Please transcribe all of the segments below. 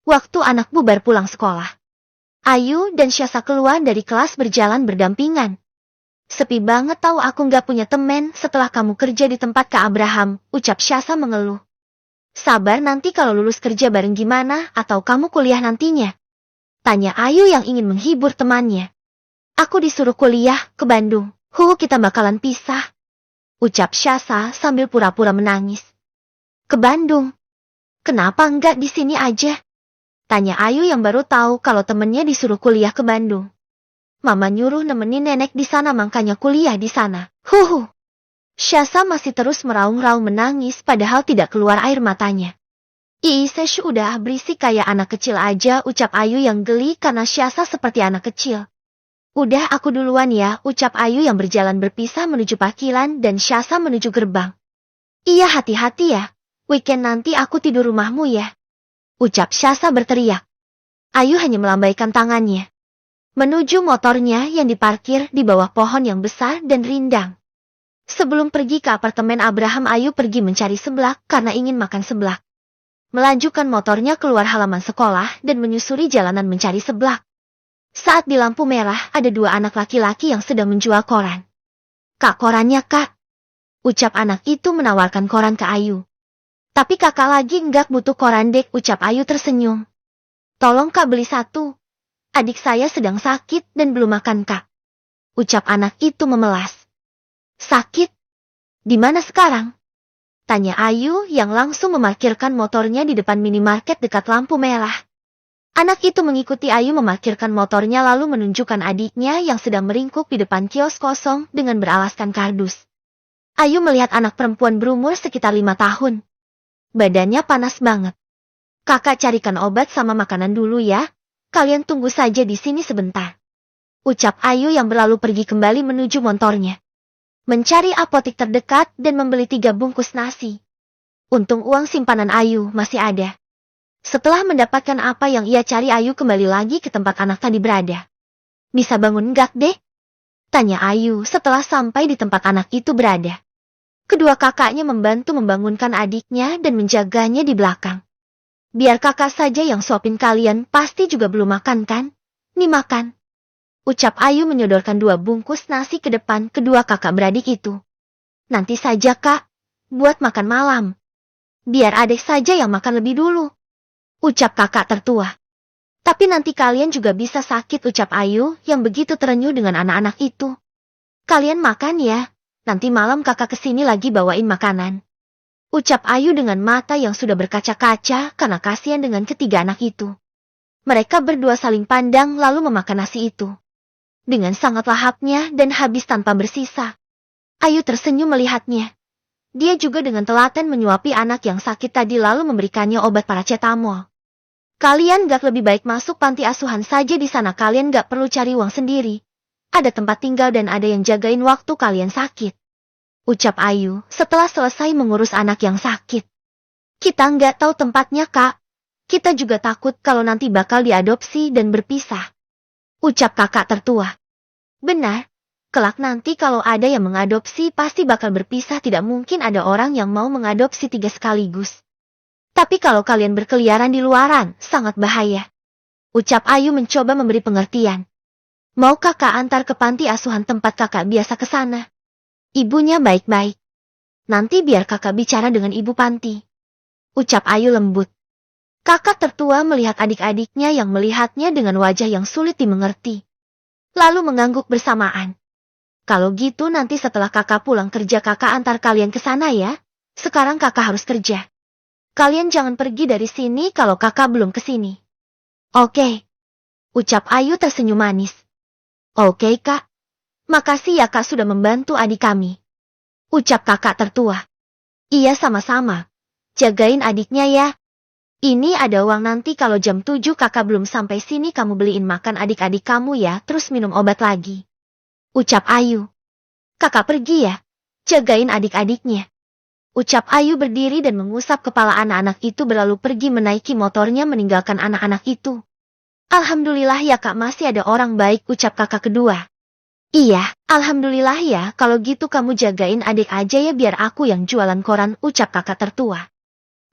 Waktu anak bubar pulang sekolah, Ayu dan Syasa keluar dari kelas berjalan berdampingan. Sepi banget tahu aku nggak punya temen setelah kamu kerja di tempat Kak Abraham, ucap Syasa mengeluh. Sabar nanti kalau lulus kerja bareng gimana atau kamu kuliah nantinya? Tanya Ayu yang ingin menghibur temannya. Aku disuruh kuliah ke Bandung. Kita bakalan pisah. Ucap Syasa sambil pura-pura menangis. Ke Bandung? Kenapa enggak di sini aja? Tanya Ayu yang baru tahu kalau temennya disuruh kuliah ke Bandung. Mama nyuruh nemenin nenek di sana makanya kuliah di sana. Syasa masih terus meraung-raung menangis padahal tidak keluar air matanya. Sesh udah berisik kayak anak kecil aja, ucap Ayu yang geli karena Syasa seperti anak kecil. Udah aku duluan ya, ucap Ayu yang berjalan berpisah menuju parkiran dan Syasa menuju gerbang. Iya hati-hati ya, weekend nanti aku tidur rumahmu ya. Ucap Syasa berteriak. Ayu hanya melambaikan tangannya menuju motornya yang diparkir di bawah pohon yang besar dan rindang. Sebelum pergi ke apartemen Abraham, Ayu pergi mencari seblak karena ingin makan seblak. Melanjutkan motornya keluar halaman sekolah dan menyusuri jalanan mencari seblak. Saat di lampu merah ada dua anak laki-laki yang sedang menjual koran. Kak, korannya kak. Ucap anak itu menawarkan koran ke Ayu. Tapi kakak lagi nggak butuh koran dek, ucap Ayu tersenyum. Tolong kak beli satu. Adik saya sedang sakit dan belum makan kak. Ucap anak itu memelas. Sakit? Di mana sekarang? Tanya Ayu yang langsung memarkirkan motornya di depan minimarket dekat lampu merah. Anak itu mengikuti Ayu memarkirkan motornya lalu menunjukkan adiknya yang sedang meringkuk di depan kios kosong dengan beralaskan kardus. Ayu melihat anak perempuan berumur sekitar 5 tahun. Badannya panas banget. Kakak carikan obat sama makanan dulu ya. Kalian tunggu saja di sini sebentar. Ucap Ayu yang berlalu pergi kembali menuju motornya. Mencari apotik terdekat dan membeli 3 bungkus nasi. Untung uang simpanan Ayu masih ada. Setelah mendapatkan apa yang ia cari, Ayu kembali lagi ke tempat anak tadi berada. Bisa bangun nggak dek? Tanya Ayu setelah sampai di tempat anak itu berada. Kedua kakaknya membantu membangunkan adiknya dan menjaganya di belakang. Biar kakak saja yang suapin kalian, pasti juga belum makan kan? Nih makan. Ucap Ayu menyodorkan 2 bungkus nasi ke depan kedua kakak beradik itu. Nanti saja kak, buat makan malam. Biar adik saja yang makan lebih dulu. Ucap kakak tertua. Tapi nanti kalian juga bisa sakit, ucap Ayu yang begitu terenyuh dengan anak-anak itu. Kalian makan ya. Nanti malam kakak kesini lagi bawain makanan. Ucap Ayu dengan mata yang sudah berkaca-kaca karena kasihan dengan ketiga anak itu. Mereka berdua saling pandang lalu memakan nasi itu. Dengan sangat lahapnya dan habis tanpa bersisa. Ayu tersenyum melihatnya. Dia juga dengan telaten menyuapi anak yang sakit tadi lalu memberikannya obat paracetamol. Kalian gak lebih baik masuk panti asuhan saja di sana, kalian gak perlu cari uang sendiri. Ada tempat tinggal dan ada yang jagain waktu kalian sakit. Ucap Ayu setelah selesai mengurus anak yang sakit. Kita nggak tahu tempatnya kak. Kita juga takut kalau nanti bakal diadopsi dan berpisah. Ucap kakak tertua. Benar. Kelak nanti kalau ada yang mengadopsi pasti bakal berpisah, tidak mungkin ada orang yang mau mengadopsi 3 sekaligus. Tapi kalau kalian berkeliaran di luaran, sangat bahaya. Ucap Ayu mencoba memberi pengertian. Mau kakak antar ke panti asuhan tempat kakak biasa ke sana? Ibunya baik-baik. Nanti biar kakak bicara dengan ibu panti. Ucap Ayu lembut. Kakak tertua melihat adik-adiknya yang melihatnya dengan wajah yang sulit dimengerti. Lalu mengangguk bersamaan. Kalau gitu nanti setelah kakak pulang kerja kakak antar kalian ke sana ya. Sekarang kakak harus kerja. Kalian jangan pergi dari sini kalau kakak belum ke sini. Oke. Ucap Ayu tersenyum manis. Oke kak. Makasih ya kak sudah membantu adik kami. Ucap kakak tertua. Iya sama-sama. Jagain adiknya ya. Ini ada uang, nanti kalau jam 7 kakak belum sampai sini kamu beliin makan adik-adik kamu ya, terus minum obat lagi. Ucap Ayu. Kakak pergi ya. Jagain adik-adiknya. Ucap Ayu berdiri dan mengusap kepala anak-anak itu berlalu pergi menaiki motornya meninggalkan anak-anak itu. Alhamdulillah ya kak, masih ada orang baik, ucap kakak kedua. Iya, alhamdulillah ya, kalau gitu kamu jagain adik aja ya biar aku yang jualan koran, ucap kakak tertua.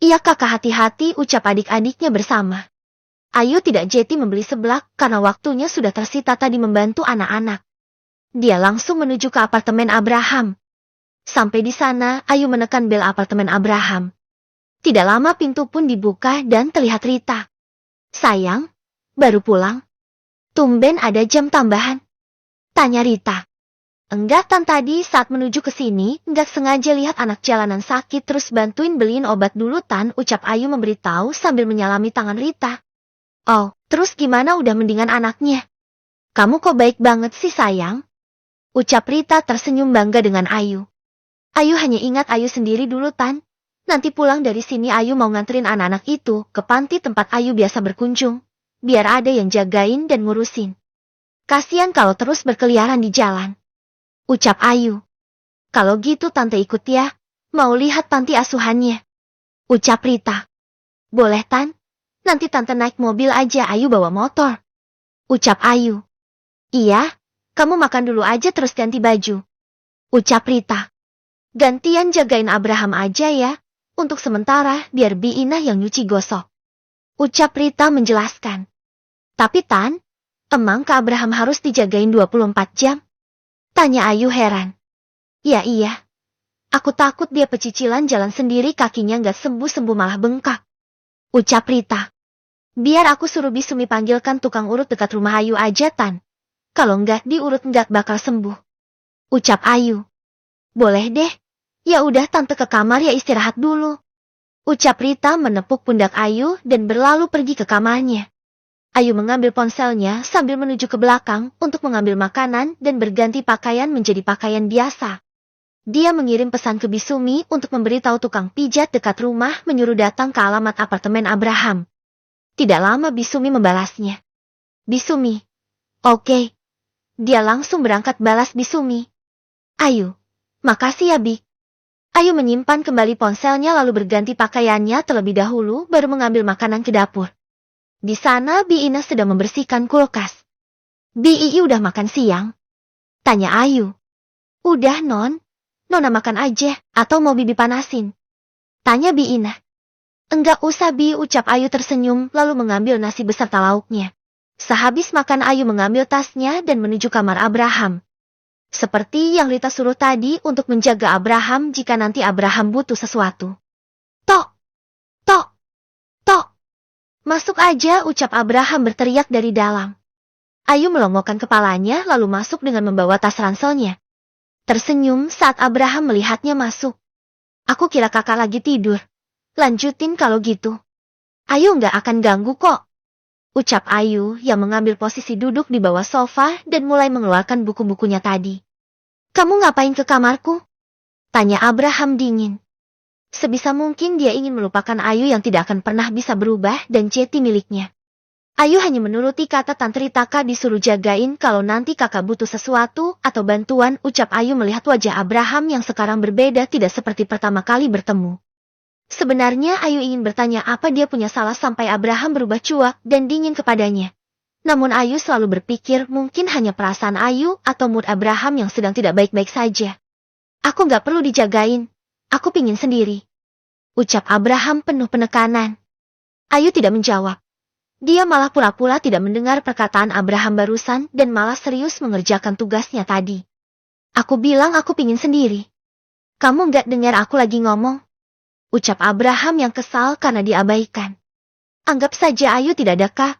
Iya kakak, hati-hati, ucap adik-adiknya bersama. Ayu tidak jeti membeli seblak karena waktunya sudah tersita tadi membantu anak-anak. Dia langsung menuju ke apartemen Abraham. Sampai di sana, Ayu menekan bel apartemen Abraham. Tidak lama pintu pun dibuka dan terlihat Rita. Sayang, baru pulang? Tumben ada jam tambahan? Tanya Rita. Enggak Tan, tadi saat menuju ke sini, enggak sengaja lihat anak jalanan sakit terus bantuin beliin obat dulu Tan, ucap Ayu memberitahu sambil menyalami tangan Rita. Oh, terus gimana, udah mendingan anaknya? Kamu kok baik banget sih sayang? Ucap Rita tersenyum bangga dengan Ayu. Ayu hanya ingat Ayu sendiri dulu Tan. Nanti pulang dari sini Ayu mau nganterin anak-anak itu ke panti tempat Ayu biasa berkunjung. Biar ada yang jagain dan ngurusin. Kasian kalau terus berkeliaran di jalan. Ucap Ayu. Kalau gitu Tante ikut ya, mau lihat panti asuhannya. Ucap Rita. Boleh Tan, nanti Tante naik mobil aja, Ayu bawa motor. Ucap Ayu. Iya, kamu makan dulu aja terus ganti baju. Ucap Rita. Gantian jagain Abraham aja ya, untuk sementara biar Bi Inah yang nyuci gosok. Ucap Rita menjelaskan. Tapi Tan, emang Kak Abraham harus dijagain 24 jam? Tanya Ayu heran. Ya iya. Aku takut dia pecicilan jalan sendiri kakinya nggak sembuh-sembuh malah bengkak. Ucap Rita. Biar aku suruh Bisumi panggilkan tukang urut dekat rumah Ayu aja Tan. Kalau nggak diurut nggak bakal sembuh. Ucap Ayu. Boleh deh. Ya udah Tante ke kamar ya istirahat dulu. Ucap Rita menepuk pundak Ayu dan berlalu pergi ke kamarnya. Ayu mengambil ponselnya sambil menuju ke belakang untuk mengambil makanan dan berganti pakaian menjadi pakaian biasa. Dia mengirim pesan ke Bisumi untuk memberitahu tukang pijat dekat rumah menyuruh datang ke alamat apartemen Abraham. Tidak lama Bisumi membalasnya. Bisumi. Oke. Dia langsung berangkat balas Bisumi. Ayu. Makasih ya Bi. Ayu menyimpan kembali ponselnya lalu berganti pakaiannya terlebih dahulu baru mengambil makanan ke dapur. Di sana Bi Ina sedang membersihkan kulkas. Bi Ii udah makan siang? Tanya Ayu. Udah Non. Nona makan aja, atau mau Bibi panasin? Tanya Bi Ina. Enggak usah Bi, ucap Ayu tersenyum lalu mengambil nasi beserta lauknya. Sehabis makan Ayu mengambil tasnya dan menuju kamar Abraham. Seperti yang Rita suruh tadi untuk menjaga Abraham jika nanti Abraham butuh sesuatu. Tok! Tok! Tok! Masuk aja, ucap Abraham berteriak dari dalam. Ayu melongokkan kepalanya lalu masuk dengan membawa tas ranselnya. Tersenyum saat Abraham melihatnya masuk. Aku kira kakak lagi tidur. Lanjutin kalau gitu. Ayu nggak akan ganggu kok. Ucap Ayu yang mengambil posisi duduk di bawah sofa dan mulai mengeluarkan buku-bukunya tadi. Kamu ngapain ke kamarku? Tanya Abraham dingin. Sebisa mungkin dia ingin melupakan Ayu yang tidak akan pernah bisa berubah dan jeti miliknya. Ayu hanya menuruti kata Tante Rita disuruh jagain kalau nanti kakak butuh sesuatu atau bantuan, ucap Ayu melihat wajah Abraham yang sekarang berbeda tidak seperti pertama kali bertemu. Sebenarnya Ayu ingin bertanya apa dia punya salah sampai Abraham berubah cuak dan dingin kepadanya. Namun Ayu selalu berpikir mungkin hanya perasaan Ayu atau mood Abraham yang sedang tidak baik-baik saja. Aku nggak perlu dijagain. Aku pingin sendiri. Ucap Abraham penuh penekanan. Ayu tidak menjawab. Dia malah pura-pura tidak mendengar perkataan Abraham barusan dan malah serius mengerjakan tugasnya tadi. Aku bilang aku pingin sendiri. Kamu nggak dengar aku lagi ngomong? Ucap Abraham yang kesal karena diabaikan. Anggap saja Ayu tidak ada kak.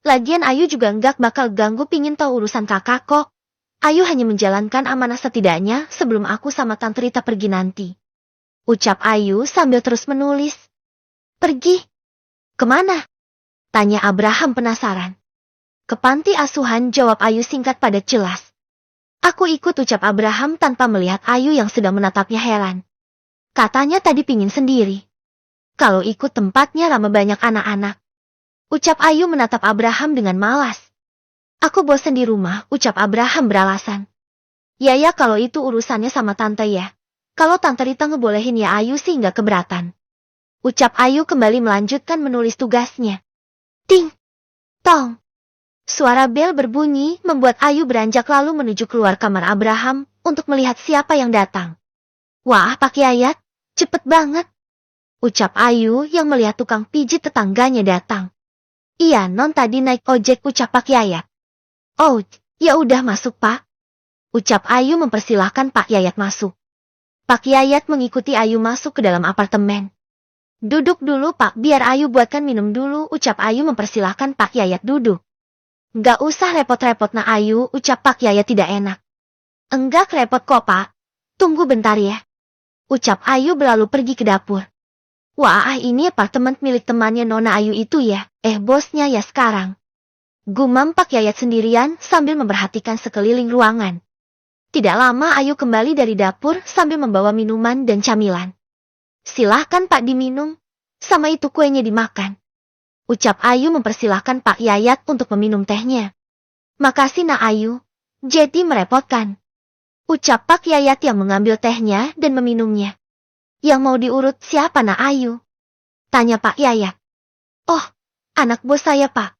Lagian Ayu juga nggak bakal ganggu pingin tahu urusan kakak kok. Ayu hanya menjalankan amanah setidaknya sebelum aku sama Tante Rita pergi nanti. Ucap Ayu sambil terus menulis. Pergi? Kemana? Tanya Abraham penasaran. Ke panti asuhan, jawab Ayu singkat padat jelas. Aku ikut, ucap Abraham tanpa melihat Ayu yang sedang menatapnya heran. Katanya tadi pingin sendiri. Kalau ikut tempatnya ramai banyak anak-anak. Ucap Ayu menatap Abraham dengan malas. Aku bosan di rumah, ucap Abraham beralasan. Ya kalau itu urusannya sama Tante ya. Kalau Tante Rita ngebolehin ya Ayu sih nggak keberatan. Ucap Ayu kembali melanjutkan menulis tugasnya. Ting! Tong! Suara bel berbunyi membuat Ayu beranjak lalu menuju keluar kamar Abraham untuk melihat siapa yang datang. Wah, Pak Yayat, cepet banget. Ucap Ayu yang melihat tukang pijit tetangganya datang. Iya, non tadi naik ojek, ucap Pak Yayat. Oh, ya udah masuk Pak. Ucap Ayu mempersilahkan Pak Yayat masuk. Pak Yayat mengikuti Ayu masuk ke dalam apartemen. Duduk dulu Pak, biar Ayu buatkan minum dulu, ucap Ayu mempersilahkan Pak Yayat duduk. Gak usah repot-repot nak Ayu, ucap Pak Yayat tidak enak. Enggak repot kok Pak, tunggu bentar ya. Ucap Ayu berlalu pergi ke dapur. Wah, ini apartemen milik temannya Nona Ayu itu ya, bosnya ya sekarang. Gumam Pak Yayat sendirian sambil memperhatikan sekeliling ruangan. Tidak lama Ayu kembali dari dapur sambil membawa minuman dan camilan. Silahkan Pak diminum, sama itu kuenya dimakan. Ucap Ayu mempersilahkan Pak Yayat untuk meminum tehnya. Makasih nak Ayu, jadi merepotkan. Ucap Pak Yayat yang mengambil tehnya dan meminumnya. Yang mau diurut siapa nak Ayu? Tanya Pak Yayat. Oh, anak bos saya Pak.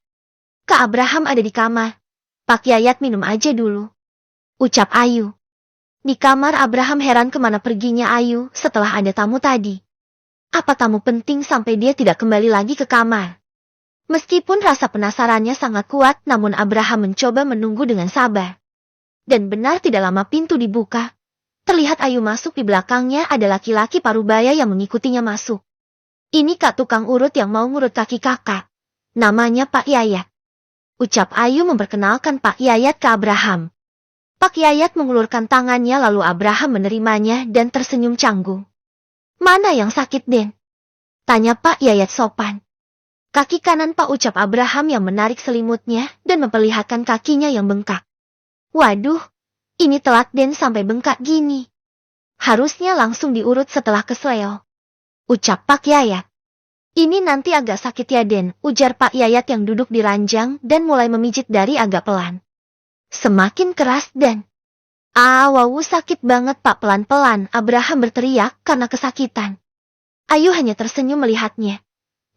Kak Abraham ada di kamar. Pak Yayat minum aja dulu. Ucap Ayu. Di kamar Abraham heran kemana perginya Ayu setelah ada tamu tadi. Apa tamu penting sampai dia tidak kembali lagi ke kamar? Meskipun rasa penasarannya sangat kuat, namun Abraham mencoba menunggu dengan sabar. Dan benar tidak lama pintu dibuka. Terlihat Ayu masuk, di belakangnya ada laki-laki parubaya yang mengikutinya masuk. Ini kak tukang urut yang mau ngurut kaki kakak. Namanya Pak Yayat. Ucap Ayu memperkenalkan Pak Yayat ke Abraham. Pak Yayat mengulurkan tangannya lalu Abraham menerimanya dan tersenyum canggung. Mana yang sakit Den? Tanya Pak Yayat sopan. Kaki kanan Pak, ucap Abraham yang menarik selimutnya dan memperlihatkan kakinya yang bengkak. Waduh. Ini telat Den sampai bengkak gini. Harusnya langsung diurut setelah kesleo. Ucap Pak Yayat. Ini nanti agak sakit ya Den, ujar Pak Yayat yang duduk di ranjang dan mulai memijit dari agak pelan. Semakin keras dan... wow sakit banget Pak, pelan-pelan Abraham berteriak karena kesakitan. Ayu hanya tersenyum melihatnya.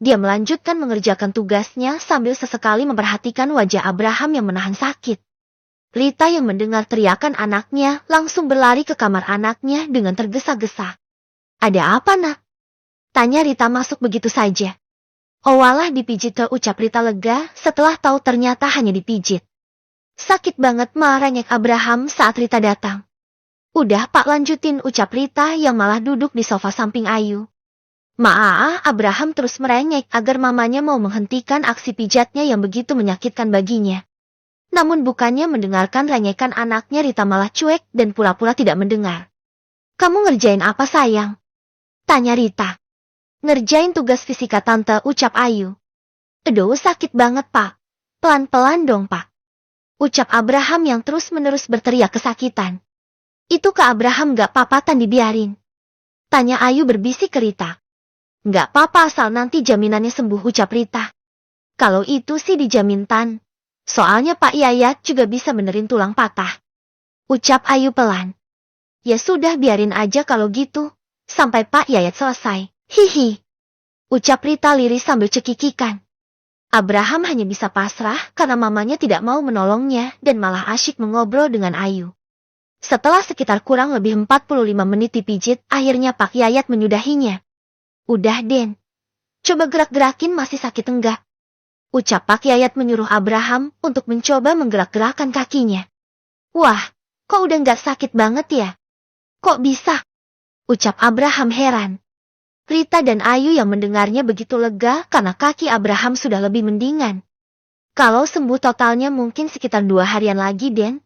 Dia melanjutkan mengerjakan tugasnya sambil sesekali memperhatikan wajah Abraham yang menahan sakit. Rita yang mendengar teriakan anaknya langsung berlari ke kamar anaknya dengan tergesa-gesa. Ada apa nak? Tanya Rita masuk begitu saja. Oh walah dipijit, ucap Rita lega setelah tahu ternyata hanya dipijit. Sakit banget merengek Abraham saat Rita datang. Udah Pak lanjutin, ucap Rita yang malah duduk di sofa samping Ayu. Abraham terus merengek agar mamanya mau menghentikan aksi pijatnya yang begitu menyakitkan baginya. Namun bukannya mendengarkan rengekan anaknya, Rita malah cuek dan pura-pura tidak mendengar. Kamu ngerjain apa sayang? Tanya Rita. Ngerjain tugas fisika tante, ucap Ayu. Aduh sakit banget Pak. Pelan-pelan dong Pak. Ucap Abraham yang terus-menerus berteriak kesakitan. Itu Kak Abraham gak apa-apa dibiarin? Tanya Ayu berbisik ke Rita. Gak apa-apa asal nanti jaminannya sembuh, ucap Rita. Kalau itu sih dijamin Tan. Soalnya Pak Yayat juga bisa benerin tulang patah. Ucap Ayu pelan. Ya sudah biarin aja kalau gitu. Sampai Pak Yayat selesai. Hihi. Ucap Rita liris sambil cekikikan. Abraham hanya bisa pasrah karena mamanya tidak mau menolongnya dan malah asyik mengobrol dengan Ayu. Setelah sekitar kurang lebih 45 menit dipijit, akhirnya Pak Yayat menyudahinya. Udah Den. Coba gerak-gerakin, masih sakit enggak? Ucap Pak Yayat menyuruh Abraham untuk mencoba menggerak-gerakan kakinya. Wah, kok udah nggak sakit banget ya? Kok bisa? Ucap Abraham heran. Rita dan Ayu yang mendengarnya begitu lega karena kaki Abraham sudah lebih mendingan. Kalau sembuh totalnya mungkin sekitar 2 harian lagi Den.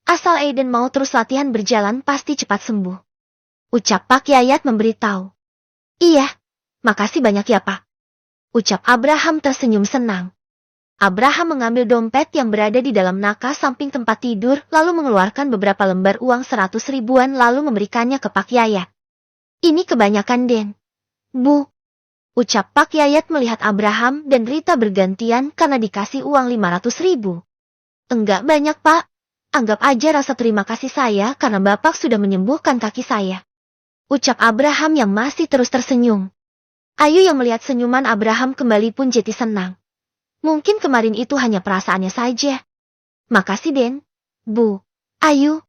Asal Aiden mau terus latihan berjalan pasti cepat sembuh. Ucap Pak Yayat memberitahu. Iya, makasih banyak ya Pak. Ucap Abraham tersenyum senang. Abraham mengambil dompet yang berada di dalam nakas samping tempat tidur lalu mengeluarkan beberapa lembar uang 100 ribuan lalu memberikannya ke Pak Yayat. Ini kebanyakan Den. Bu. Ucap Pak Yayat melihat Abraham dan Rita bergantian karena dikasih uang 500 ribu. Enggak banyak Pak. Anggap aja rasa terima kasih saya karena Bapak sudah menyembuhkan kaki saya. Ucap Abraham yang masih terus tersenyum. Ayu yang melihat senyuman Abraham kembali pun jadi senang. Mungkin kemarin itu hanya perasaannya saja. Makasih Den. Bu. Ayu.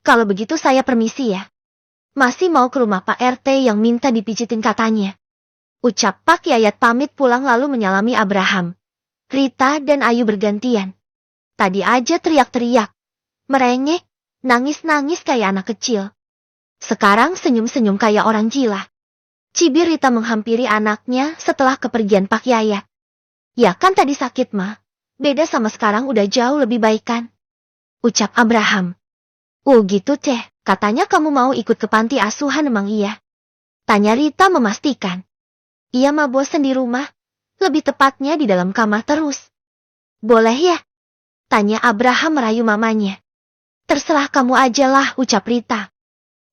Kalau begitu saya permisi ya. Masih mau ke rumah Pak RT yang minta dipijitin katanya. Ucap Pak Yayat pamit pulang lalu menyalami Abraham. Rita dan Ayu bergantian. Tadi aja teriak-teriak, merengek, nangis-nangis kayak anak kecil. Sekarang senyum-senyum kayak orang gila. Cibir Rita menghampiri anaknya setelah kepergian Pak Yayat. Ya kan tadi sakit mah, beda sama sekarang udah jauh lebih baik kan? Ucap Abraham. Gitu teh, katanya kamu mau ikut ke panti asuhan emang iya? Tanya Rita memastikan. Iya mah bosen di rumah, lebih tepatnya di dalam kamar terus. Boleh ya? Tanya Abraham merayu mamanya. Terserah kamu aja lah, ucap Rita.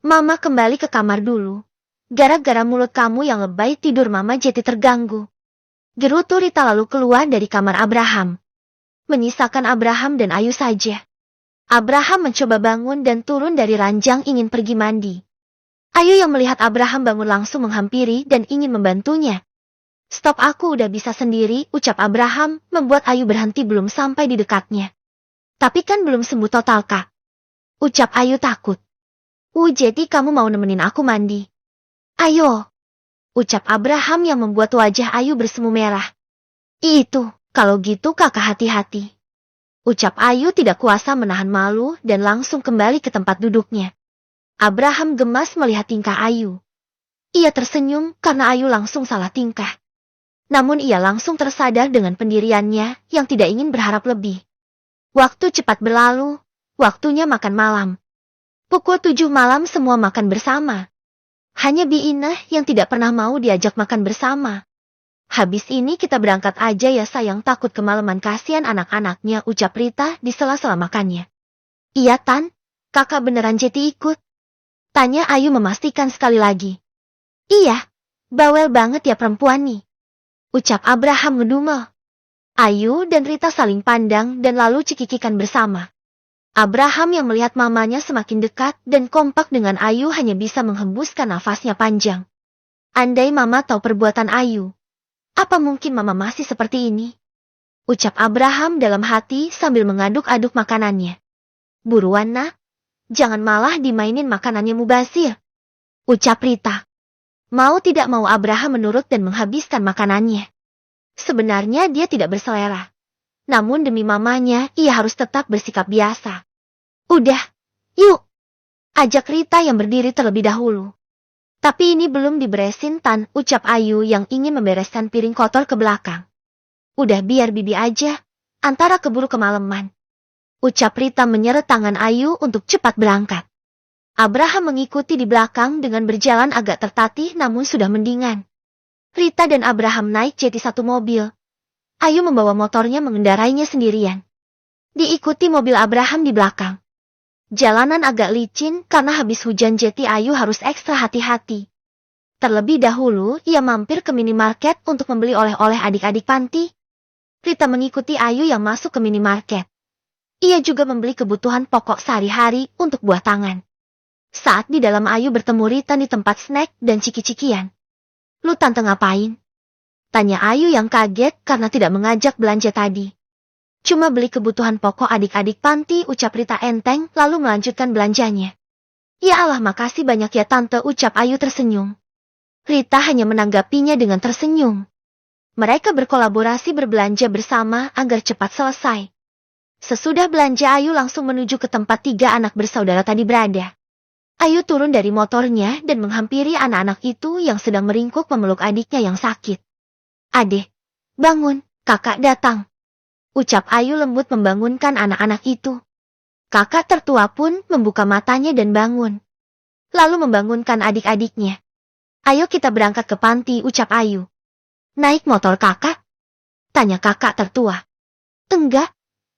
Mama kembali ke kamar dulu. Gara-gara mulut kamu yang lebay tidur Mama jadi terganggu. Gerutu Rita lalu keluar dari kamar Abraham. Menyisakan Abraham dan Ayu saja. Abraham mencoba bangun dan turun dari ranjang ingin pergi mandi. Ayu yang melihat Abraham bangun langsung menghampiri dan ingin membantunya. Stop, aku udah bisa sendiri, ucap Abraham, membuat Ayu berhenti belum sampai di dekatnya. Tapi kan belum sembuh total kak. Ucap Ayu takut. Jadi kamu mau nemenin aku mandi? Ayo. Ucap Abraham yang membuat wajah Ayu bersemu merah. Itu, kalau gitu kakak hati-hati. Ucap Ayu tidak kuasa menahan malu dan langsung kembali ke tempat duduknya. Abraham gemas melihat tingkah Ayu. Ia tersenyum karena Ayu langsung salah tingkah. Namun ia langsung tersadar dengan pendiriannya yang tidak ingin berharap lebih. Waktu cepat berlalu, waktunya makan malam. Pukul 7 malam semua makan bersama. Hanya Bi Inah yang tidak pernah mau diajak makan bersama. Habis ini kita berangkat aja ya sayang, takut kemalaman, kasihan anak-anaknya, ucap Rita di sela-sela makannya. Iya Tan, kakak beneran jadi ikut? Tanya Ayu memastikan sekali lagi. Iya, bawel banget ya perempuan nih. Ucap Abraham ngedumel. Ayu dan Rita saling pandang dan lalu cekikikan bersama. Abraham yang melihat mamanya semakin dekat dan kompak dengan Ayu hanya bisa menghembuskan nafasnya panjang. Andai Mama tahu perbuatan Ayu, apa mungkin Mama masih seperti ini? Ucap Abraham dalam hati sambil mengaduk-aduk makanannya. Buruan nak, jangan malah dimainin makanannya mubazir. Ucap Rita. Mau tidak mau Abraham menurut dan menghabiskan makanannya. Sebenarnya dia tidak berselera. Namun demi mamanya, ia harus tetap bersikap biasa. Udah, yuk. Ajak Rita yang berdiri terlebih dahulu. Tapi ini belum diberesin Tan, ucap Ayu yang ingin membereskan piring kotor ke belakang. Udah biar Bibi aja, antara keburu kemalaman. Ucap Rita menyeret tangan Ayu untuk cepat berangkat. Abraham mengikuti di belakang dengan berjalan agak tertatih namun sudah mendingan. Rita dan Abraham naik jadi satu mobil. Ayu membawa motornya mengendarainya sendirian. Diikuti mobil Abraham di belakang. Jalanan agak licin karena habis hujan jadi Ayu harus ekstra hati-hati. Terlebih dahulu ia mampir ke minimarket untuk membeli oleh-oleh adik-adik panti. Rita mengikuti Ayu yang masuk ke minimarket. Ia juga membeli kebutuhan pokok sehari-hari untuk buah tangan. Saat di dalam Ayu bertemu Rita di tempat snack dan ciki-cikian. Lu tante ngapain? Tanya Ayu yang kaget karena tidak mengajak belanja tadi. Cuma beli kebutuhan pokok adik-adik panti, ucap Rita enteng lalu melanjutkan belanjanya. Ya Allah makasih banyak ya tante, ucap Ayu tersenyum. Rita hanya menanggapinya dengan tersenyum. Mereka berkolaborasi berbelanja bersama agar cepat selesai. Sesudah belanja Ayu langsung menuju ke tempat 3 anak bersaudara tadi berada. Ayu turun dari motornya dan menghampiri anak-anak itu yang sedang meringkuk memeluk adiknya yang sakit. Adek, bangun, kakak datang. Ucap Ayu lembut membangunkan anak-anak itu. Kakak tertua pun membuka matanya dan bangun. Lalu membangunkan adik-adiknya. Ayo kita berangkat ke panti, ucap Ayu. Naik motor kakak? Tanya kakak tertua. Enggak,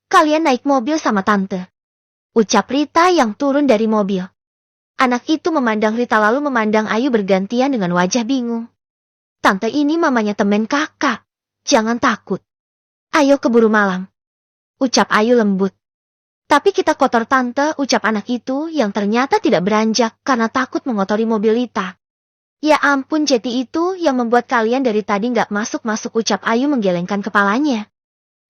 kalian naik mobil sama tante. Ucap Rita yang turun dari mobil. Anak itu memandang Rita lalu memandang Ayu bergantian dengan wajah bingung. Tante ini mamanya temen kakak. Jangan takut. Ayo keburu malam. Ucap Ayu lembut. Tapi kita kotor tante, ucap anak itu yang ternyata tidak beranjak karena takut mengotori mobil Rita. Ya ampun, jadi itu yang membuat kalian dari tadi nggak masuk-masuk, ucap Ayu menggelengkan kepalanya.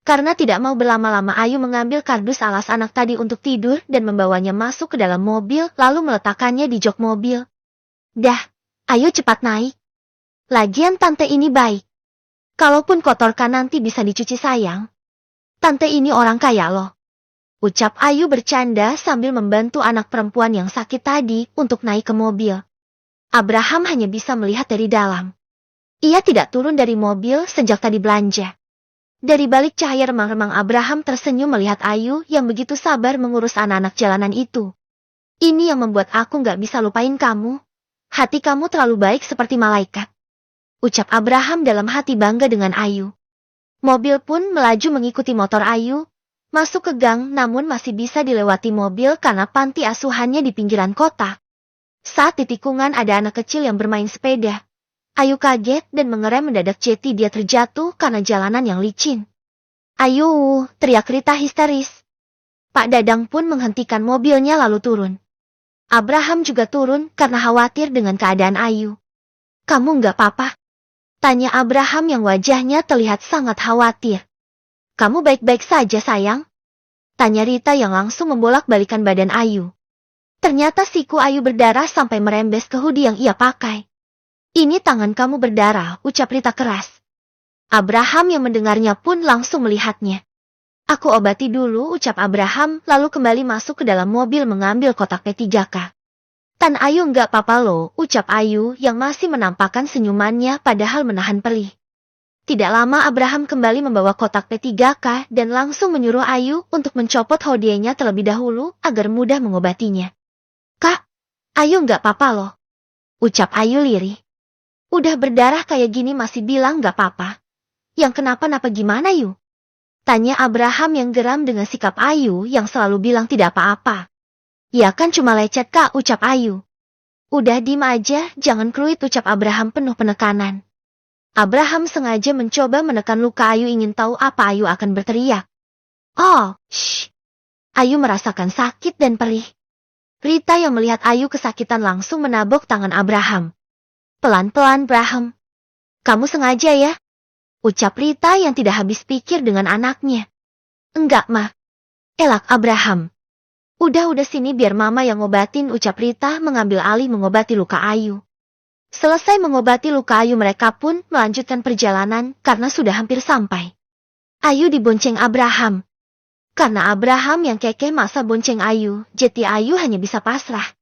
Karena tidak mau berlama-lama Ayu mengambil kardus alas anak tadi untuk tidur dan membawanya masuk ke dalam mobil lalu meletakkannya di jok mobil. Dah, ayo cepat naik. Lagian tante ini baik. Kalaupun kotor kan nanti bisa dicuci sayang. Tante ini orang kaya loh. Ucap Ayu bercanda sambil membantu anak perempuan yang sakit tadi untuk naik ke mobil. Abraham hanya bisa melihat dari dalam. Ia tidak turun dari mobil sejak tadi belanja. Dari balik cahaya remang-remang Abraham tersenyum melihat Ayu yang begitu sabar mengurus anak-anak jalanan itu. Ini yang membuat aku gak bisa lupain kamu. Hati kamu terlalu baik seperti malaikat. Ucap Abraham dalam hati bangga dengan Ayu. Mobil pun melaju mengikuti motor Ayu. Masuk ke gang namun masih bisa dilewati mobil karena panti asuhannya di pinggiran kota. Saat di tikungan ada anak kecil yang bermain sepeda. Ayu kaget dan mengerem mendadak jeti dia terjatuh karena jalanan yang licin. Ayu, teriak Rita histeris. Pak Dadang pun menghentikan mobilnya lalu turun. Abraham juga turun karena khawatir dengan keadaan Ayu. Kamu nggak apa-apa? Tanya Abraham yang wajahnya terlihat sangat khawatir. Kamu baik-baik saja sayang? Tanya Rita yang langsung membolak-balikan badan Ayu. Ternyata siku Ayu berdarah sampai merembes ke hoodie yang ia pakai. Ini tangan kamu berdarah, ucap Rita keras. Abraham yang mendengarnya pun langsung melihatnya. Aku obati dulu, ucap Abraham, lalu kembali masuk ke dalam mobil mengambil kotak P3K. Tan Ayu nggak apa-apa loh, ucap Ayu yang masih menampakkan senyumannya padahal menahan perih. Tidak lama Abraham kembali membawa kotak P3K dan langsung menyuruh Ayu untuk mencopot hoodie-nya terlebih dahulu agar mudah mengobatinya. Kak, Ayu nggak apa-apa loh, ucap Ayu lirih. Udah berdarah kayak gini masih bilang gak apa-apa. Yang kenapa-napa gimana Yu? Tanya Abraham yang geram dengan sikap Ayu yang selalu bilang tidak apa-apa. Ya kan cuma lecet kak, ucap Ayu. Udah diem aja, jangan keruit, ucap Abraham penuh penekanan. Abraham sengaja mencoba menekan luka Ayu ingin tahu apa Ayu akan berteriak. Oh, shh. Ayu merasakan sakit dan perih. Rita yang melihat Ayu kesakitan langsung menabok tangan Abraham. Pelan-pelan, Abraham. Kamu sengaja ya? Ucap Rita yang tidak habis pikir dengan anaknya. Enggak, Ma. Elak Abraham. Udah sini biar Mama yang ngobatin, ucap Rita mengambil alih mengobati luka Ayu. Selesai mengobati luka Ayu mereka pun melanjutkan perjalanan karena sudah hampir sampai. Ayu dibonceng Abraham. Karena Abraham yang kekeh masa bonceng Ayu, jadi Ayu hanya bisa pasrah.